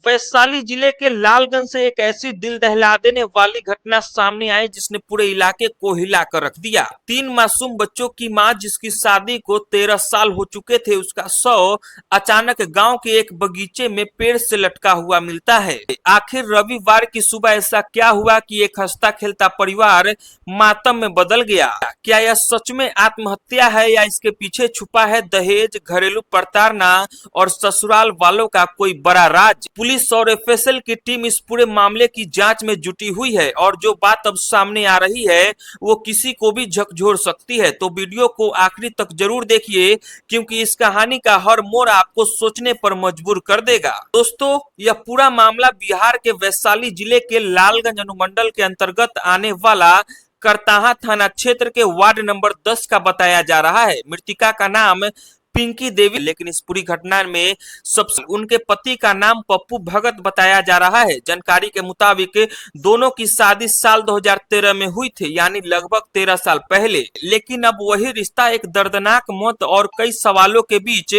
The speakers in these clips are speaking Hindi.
वैशाली जिले के लालगंज से एक ऐसी दिल दहला देने वाली घटना सामने आई जिसने पूरे इलाके को हिला कर रख दिया। 3 मासूम बच्चों की मां जिसकी शादी को 13 साल हो चुके थे, उसका शव अचानक गांव के एक बगीचे में पेड़ से लटका हुआ मिलता है। आखिर रविवार की सुबह ऐसा क्या हुआ कि एक हंसता खेलता परिवार मातम में बदल गया? क्या यह सच में आत्महत्या है या इसके पीछे छुपा है दहेज, घरेलू प्रताड़ना और ससुराल वालों का कोई बड़ा राज? पुलिस और एफएसएल की टीम इस पूरे मामले की जांच में जुटी हुई है और जो बात अब सामने आ रही है वो किसी को भी झकझोर सकती है। तो वीडियो को आखिरी तक जरूर देखिए क्योंकि इस कहानी का हर मोड़ आपको सोचने पर मजबूर कर देगा। दोस्तों, यह पूरा मामला बिहार के वैशाली जिले के लालगंज अनुमंडल के अंतर्गत आने वाला करताहा थाना क्षेत्र के वार्ड नंबर 10 का बताया जा रहा है। मृतिका का नाम पिंकी देवी, लेकिन इस पूरी घटना में सबसे उनके पति का नाम पप्पू भगत बताया जा रहा है। जानकारी के मुताबिक दोनों की शादी साल 2013 में हुई थी, यानी लगभग 13 साल पहले। लेकिन अब वही रिश्ता एक दर्दनाक मौत और कई सवालों के बीच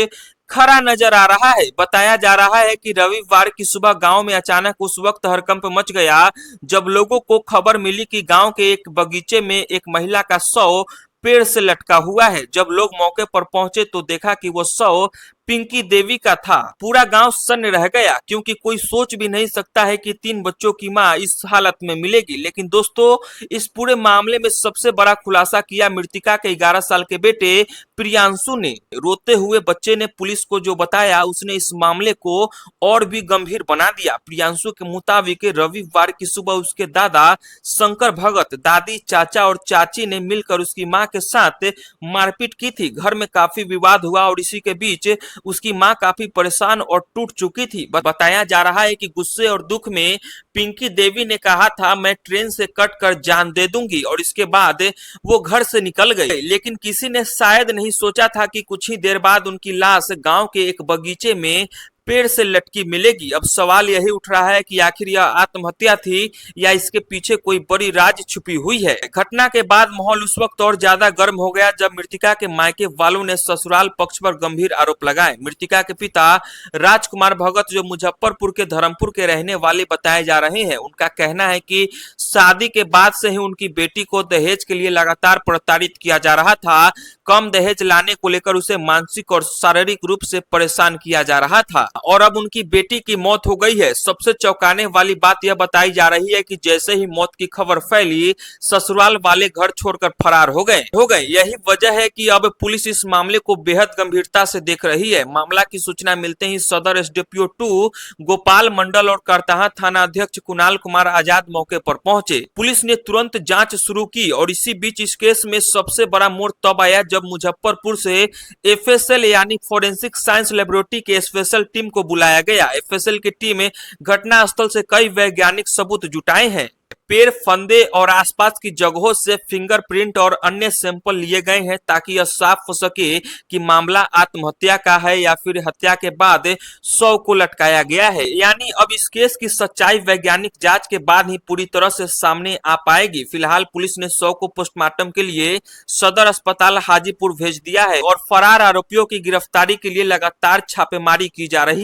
खरा नजर आ रहा है। बताया जा रहा है कि रविवार की सुबह गांव में अचानक उस वक्त हड़कंप मच गया जब लोगों को खबर मिली कि गांव के एक बगीचे में एक महिला का शव पेड़ से लटका हुआ है। जब लोग मौके पर पहुंचे तो देखा कि वो शव पिंकी देवी का था। पूरा गांव सन्न रह गया क्योंकि कोई सोच भी नहीं सकता है कि 3 बच्चों की मां इस हालत में मिलेगी। लेकिन दोस्तों, इस पूरे मामले में सबसे बड़ा खुलासा किया मृतिका के 11 साल के बेटे प्रियांशु ने। रोते हुए बच्चे ने पुलिस को जो बताया उसने इस मामले को और भी गंभीर बना दिया। प्रियांशु के मुताबिक रविवार की सुबह उसके दादा शंकर भगत, दादी, चाचा और चाची ने मिलकर उसकी मां के साथ मारपीट की थी। घर में काफी विवाद हुआ और इसी के बीच उसकी मां काफी परेशान और टूट चुकी थी। बताया जा रहा है कि गुस्से और दुख में पिंकी देवी ने कहा था, मैं ट्रेन से कट कर जान दे दूंगी, और इसके बाद वो घर से निकल गई। लेकिन किसी ने शायद नहीं सोचा था कि कुछ ही देर बाद उनकी लाश गांव के एक बगीचे में पेड़ से लटकी मिलेगी। अब सवाल यही उठ रहा है कि आखिर यह आत्महत्या थी या इसके पीछे कोई बड़ी राज छुपी हुई है। घटना के बाद माहौल उस वक्त और ज्यादा गर्म हो गया जब मृतिका के मायके वालों ने ससुराल पक्ष पर गंभीर आरोप लगाए। मृतिका के पिता राजकुमार भगत, जो मुजफ्फरपुर के धर्मपुर के रहने वाले बताए जा रहे हैं, उनका कहना है कि शादी के बाद से ही उनकी बेटी को दहेज के लिए लगातार प्रताड़ित किया जा रहा था। कम दहेज लाने को लेकर उसे मानसिक और शारीरिक रूप से परेशान किया जा रहा था और अब उनकी बेटी की मौत हो गई है। सबसे चौंकाने वाली बात यह बताई जा रही है कि जैसे ही मौत की खबर फैली, ससुराल वाले घर छोड़कर फरार हो गए। यही वजह है कि अब पुलिस इस मामले को बेहद गंभीरता से देख रही है। मामला की सूचना मिलते ही सदर एसडीपीओ 2 गोपाल मंडल और करताहा थाना अध्यक्ष कुणाल कुमार आजाद मौके पर पहुंचे। पुलिस ने तुरंत जांच शुरू की और इसी बीच इस केस में सबसे बड़ा मोड़ तब आया जब मुजफ्फरपुर से एफएसएल यानी फोरेंसिक साइंस लेबोरेटरी के स्पेशल टीम को बुलाया गया। एफएसएल की टीम घटनास्थल से कई वैज्ञानिक सबूत जुटाए हैं। पेड़, फंदे और आसपास की जगहों से फिंगरप्रिंट और अन्य सैंपल लिए गए हैं ताकि यह साफ हो सके कि मामला आत्महत्या का है या फिर हत्या के बाद शव को लटकाया गया है। यानी अब इस केस की सच्चाई वैज्ञानिक जांच के बाद ही पूरी तरह से सामने आ पाएगी। फिलहाल पुलिस ने शव को पोस्टमार्टम के लिए सदर अस्पताल हाजीपुर भेज दिया है और फरार आरोपियों की गिरफ्तारी के लिए लगातार छापेमारी की जा रही है।